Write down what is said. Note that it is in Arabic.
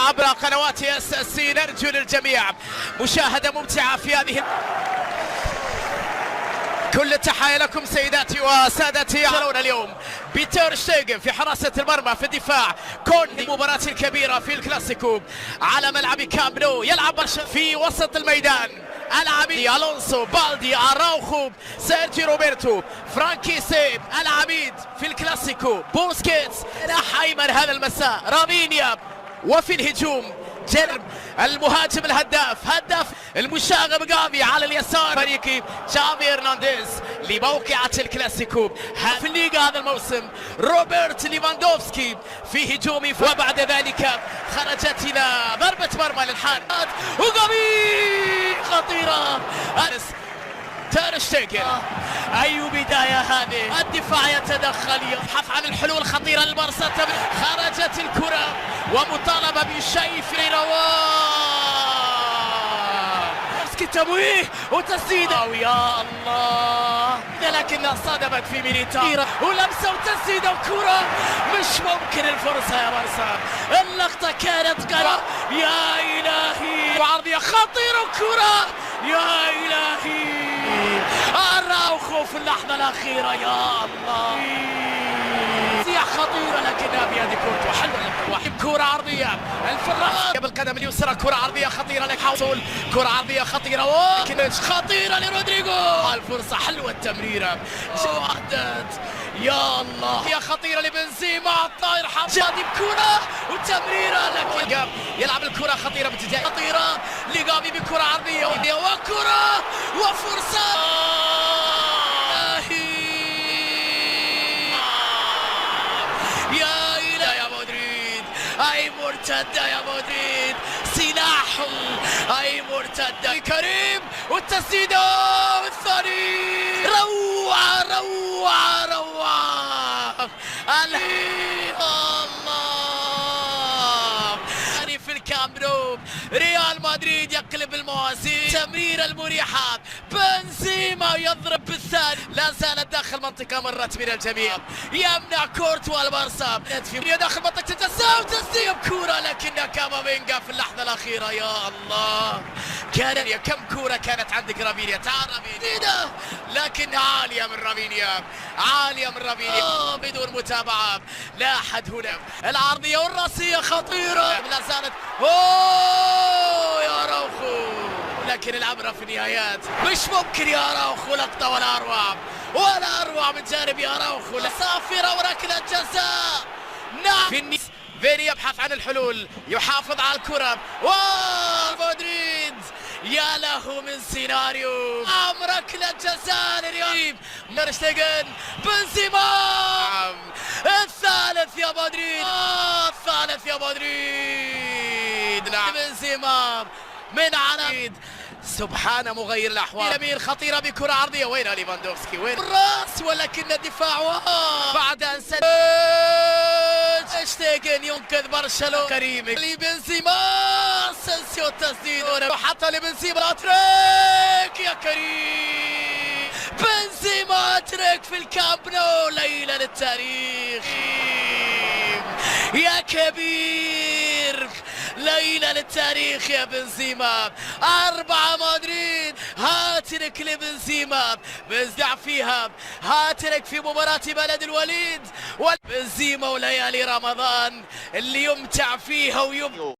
عبر قنوات SSC. نرجو للجميع مشاهدة ممتعة في هذه. كل التحايا لكم سيداتي وسادتي. يرون اليوم بيتر شتيغن في حراسة المرمى، في الدفاع كون المباراة الكبيرة في الكلاسيكو على ملعب كامب نو. يلعب في وسط الميدان العميد الونسو، بالدي، اراوخو، سيرجي روبرتو، فرانكي سيب. العميد في الكلاسيكو بوسكيتس. جناح ايمن هذا المساء رافينيا. وفي الهجوم جرب المهاجم الهداف، هداف المشاغب غافي. على اليسار فريقي جافي هرنانديز لموقعة الكلاسيكو في الليغا هذا الموسم. روبرت ليفاندوفسكي في هجومي، وبعد ذلك خرجت الى ضربة مرمى للحارس وغافي خطيرة. تير شتيغن. أي بداية هذه، الدفاع يتدخل يبحث عن الحلول الخطيرة للبارسا. خرجت الكرة ومطالبة بشيء في رواه. تمويه وتسديدة يا الله، لكنها صادمت في ميليتاو ولمسة وتسديدة وكرة مش ممكن. الفرصة يا بارسا، اللقطة كانت قرار. يا إلهي، وعرضية خطيرة وكرة يا إلهي. اراوخو في اللحظة الأخيرة يا الله، خطيرة لكنها بيد كورتوا. حلوة واحد، كرة عرضية الفراس بالقدم اليسرى، كرة عرضية خطيرة لك حصول، كرة عرضية خطيرة خطيرة لرودريغو. الفرصة حلوة، التمريرة جودت يا الله، هي خطيرة لبنزيما. الطاير حمادي بكرة وتمريرة، لكن يلعب الكرة خطيرة باتجاه خطيرة لغافي بكرة عرضية وكرة وفرصة. أي مرتدة يا مدريد، سلاح. أي مرتدة كريم والتسديدة والثاني. روعة روعة روعة. الله في الكامب نو. ريال مدريد يقلب الموازين. تمريرة المريحة، بنزيما يضرب بالثاني. لا زالت داخل منطقة، مرت من الجميع، يمنع كورتوا البارسا في داخل منطقة الجزاء وتسديد بكورة، لكنها كامافينجا في اللحظة الأخيرة. يا الله، كان كم كورة كانت عندك رافينيا. تعال رافينيا، لكن عالية من رافينيا، عالية من رافينيا بدون متابعة. لا أحد هنا. العرضية والراسية خطيرة، لا زالت. أوه يا اراوخو، لكن العبرة في النهايات. مش ممكن يا اراوخو، لقطة ولا أروع، ولا أروع من جانب يا اراوخو. صافرة وركلة جزاء. نعم، فيني يبحث عن الحلول، يحافظ على الكرة. مدريد يا له من سيناريو. ركلة جزاء لريال. تير شتيغن، بنزيما، الثالث يا مدريد، الثالث يا مدريد. نعم، بنزيما من عنايد. سبحان مغير الاحوال. يمين خطيره بكره عرضيه، وين ليفاندوفسكي؟ وين الراس؟ ولكن الدفاع بعد ان شتيغن ينقذ برشلونة. كريم لبنزيما، سنسيو التسديد وحتى لبنزيما. اتريك يا كريم، بنزيما اتريك في الكامب نو. ليلة للتاريخ يا كبير، ليلة للتاريخ يا بنزيما. 4 مدريد، هاتريك لبنزيما، بنزع فيها هاتريك في مباراة بلد الوليد. بنزيما وليالي رمضان اللي يمتع فيها